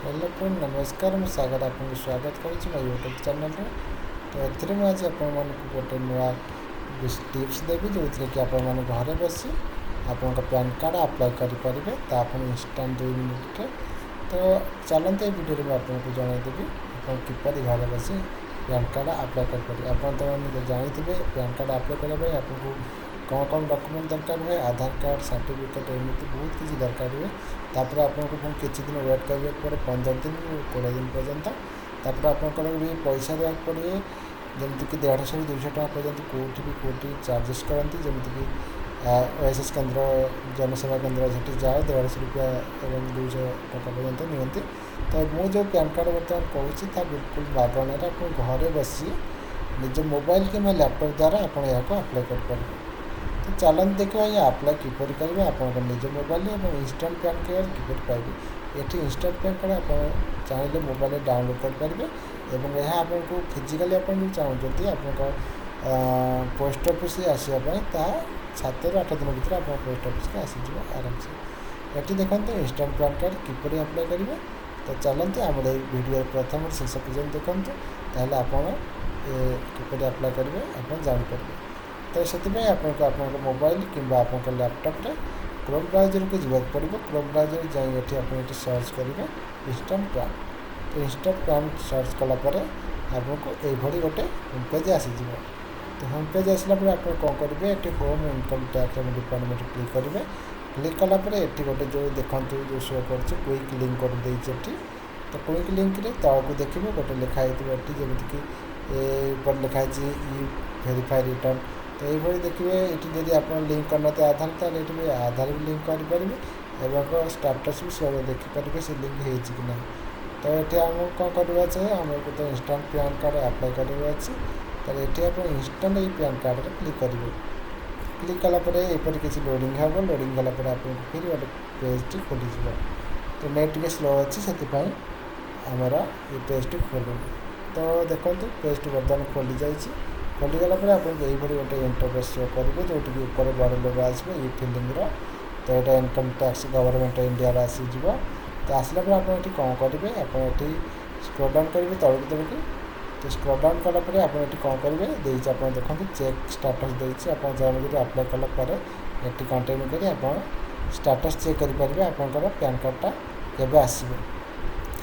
Hello friend नमस्कार मुझे सागर आपको स्वागत करुँच मो यूट्यूब चैनल तो आज आपण गोटे नुआ टिप्स देवी जो थी कि आपण घरे बसी आपण पैन कार्ड अप्लाई करेंगे तो आप इंस्टाट 2 मिनिट तो चलते ये वीडियो में आपको जनईदेवी आप किपर घर बसी पैन कार्ड अप्लाई करेंगे। आप जानते पैन कार्ड अप्लाई करने आपको कौन कौन डॉक्यूमेंट दरकार हुए आधार कार्ड सर्टिफिकेट एमती बहुत किसी दरकार हुए तापर आपको पुणी किसी दिन वेट करने पड़े 15 दिन 20 दिन पर्यंत तापर आपंकर भी पैसा देवाक पड़े जमीक 150 ରୁ 200 टका पर्यंत कौटी भी कौटी चार्जेस करती जमीक ओएसएस केन्द्र जनसेवा केन्द्र से जाए 150 रुपया एवं 200 टका पर्यंत नियंती। तो मुझे जो पैन कार्ड बर्तमान कहूँ बिल्कुल मागणार आप घरे बसी निज मोबाइल कि लैपटॉप द्वारा आप अप्लाई करेंगे। तो चलते देखा ये अप्लाई किपर करेंगे आप निज मोबाइल और इंस्टाट पैन कार्ड किपर पाइबे ये इंस्टाट पैन कार्ड आप चाहिए मोबाइल डाउनलोड करेंगे और यह आपको फिजिकाली आप चाहते आप पोस्ट ऑफिस आसापी 7 ରୁ 8 दिन भर आप पोस्ट ऑफिस को आसीज आराम से ये देखते इंस्टाट पैन कार्ड किपर अप्लाई करेंगे। तो चलते आम वीडियो प्रथम शेष पर्यटन देखते ताल आप किपर अप्लाई करेंगे आप जापर। तो से आपको मोबाइल कि लैपटॉप क्रोम ब्राउजर को जावाक पड़ो क्रोम ब्राउजर जाइए आप सर्च करेंगे इंस्टाट पैन। तो इंस्टाट पैन सर्च कलापर आपको ये गोटे होम पेज आसीज। तो होम पेज आसला आप कौन करेंगे ये home income tax department click करेंगे। क्लिक कलापर ये गोटे जो देखते जो शो कर क्विक लिंक कर देती। तो क्विक लिंक तक देखिए गोटे लिखाई जमीक ऊपर लिखाई ई वेरीफाई रिटर्न। तो ये देखिए ये जब आप लिंक करना आधार तो आधार भी लिंक करेंगे स्टाटस भी सब देखिपारे से लिंक हो ना। तो ये आम कौन करवा चाहिए आमको तो इंस्टाट पैन कार्ड अप्लाई करवा अच्छे तो ये आप इंस्टाट ये पैन कार्ड क्लिक करेंगे। क्लिक कलापर यपर किसी लोडिंग हम लोडिंग गलापर आप फिर गोटे पेज टी खोल। तो नेट टे स्लो अच्छी से आमर ये पेज टी खोलूँ। तो देखो पेज टी बर्तमान खोली जाइए खोलीगला आपको यही गोटे इंटरफेस शो करेंगे जो ऊपर बड़ लोग आसो ये फिलिंग तो यहाँ इनकम टैक्स गवर्नमेंट इंडिया आसीज। तो आसला आप कौन करेंगे आप स्क्रॉल डाउन करेंगे तौक तौक। तो स्क्रॉल डाउन कलापर आप कौन करेंगे देखिए आप देखो चेक स्टाटस देखिए आप जहाँ अप्लाई कलापर ये कंटिन्यू कर आप स्टाटस चेक करेंगे आपंकर पैन कार्डटा केवे आसो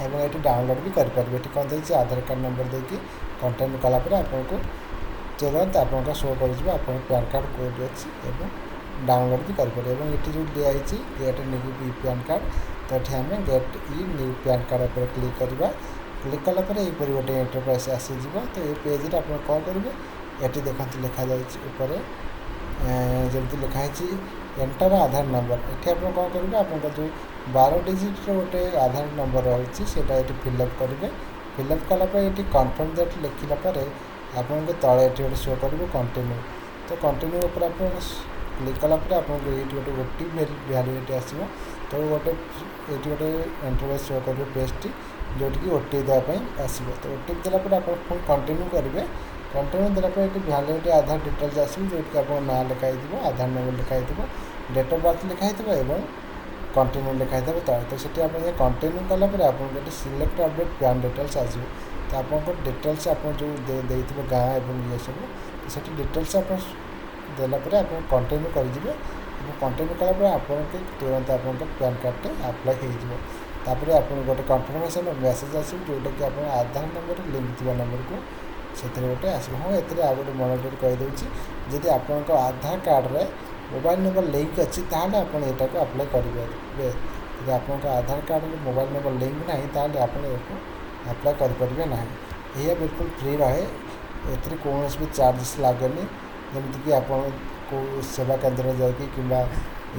और ये डाउनलोड भी करेंगे। ये कौन देखिए आधार कार्ड नंबर देकी कंटिन्यू कलापर आपको तुरंत आप शो कर पैन कार्ड कोड अच्छी डाउनलोड भी करेंगे। ये जो दिखाई गेट न्यू पैन कार्ड तो ये आम गेट ई न्यू पैन कार्ड पर क्लिक करवा। क्लिक कलापर यहपर गोटे इंटरफेस आसीज। तो ये पेज आप कौन करेंगे ये देखते लिखा जापर जमी लिखाई एंटर आधार नंबर ये आप कौन करेंगे आप जो 12 डिजिट गोटे आधार नंबर रही है फिलअप करेंगे। फिलअप कलापर ये कन्फर्म डेट लिखला आपको तले गोटे शो कर कंटिन्यू। तो कंटिन्यू उपर आप क्लिक कलापर आपको ये गोटे ओटीपी वैलिडिटी आसो। तो गोटे ये गोटे इंटरफेस शो कर पेज टी जोटि ओटीपी देवाई आसो। तो ओटीपी देलापर आप कंटिन्यू करेंगे। कंटिन्यू देलापर ये वैलिडिटी आधार डिटेल्स आसो जो आप ना लिखाई आधार नंबर लिखाई डेट ऑफ बर्थ लिखाई और कंटिन्यू लिखाई तले। तो से कंटिन्यू कलापर आपको सिलेक्ट अपडेट पैन डिटेल्स आसो। तो आप डिटेल्स आप जो देते गाँ और ये सब तो डिटेल्स आप देलापर आप कंटिन्यू करेंगे। कंटिन्यू कलापर आप तुरंत आप पैन कार्ड अप्लाई होपर आप गोटे कन्फर्मेशन मेसेज आसो जोटा कि आप आधार नंबर लिंक थी नंबर को से गोटे आसो। हाँ ये आ गए मनोट कहीदे जदि आप आधार कार्ड रे मोबाइल नंबर लिंक अच्छी ताल आप अप्लाई करेंगे। यदि आप आधार कार्ड में मोबाइल नंबर लिंक ना ताल आप अप्लाई करेंगे ना। यह बिल्कुल फ्री रहे ये कौन भी चार्जेस लगेनि जमीक आप सेवा केन्द्र जाकि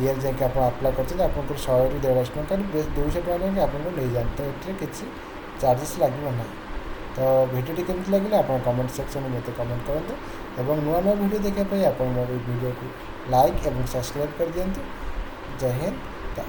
ये जाकि आप अप्लाई करते आप 100 ରୁ 150 टका 200 टका आपको नहीं जाए। तो ये किसी चार्जेस लगे ना। तो वीडियो केमती लगे आप कमेंट सेक्शन में मत कमेंट करूँ और नुआ नुआ वीडियो देखापी आप वीडियो को लाइक और सब्सक्राइब कर दिंतु। जय हिंद। तो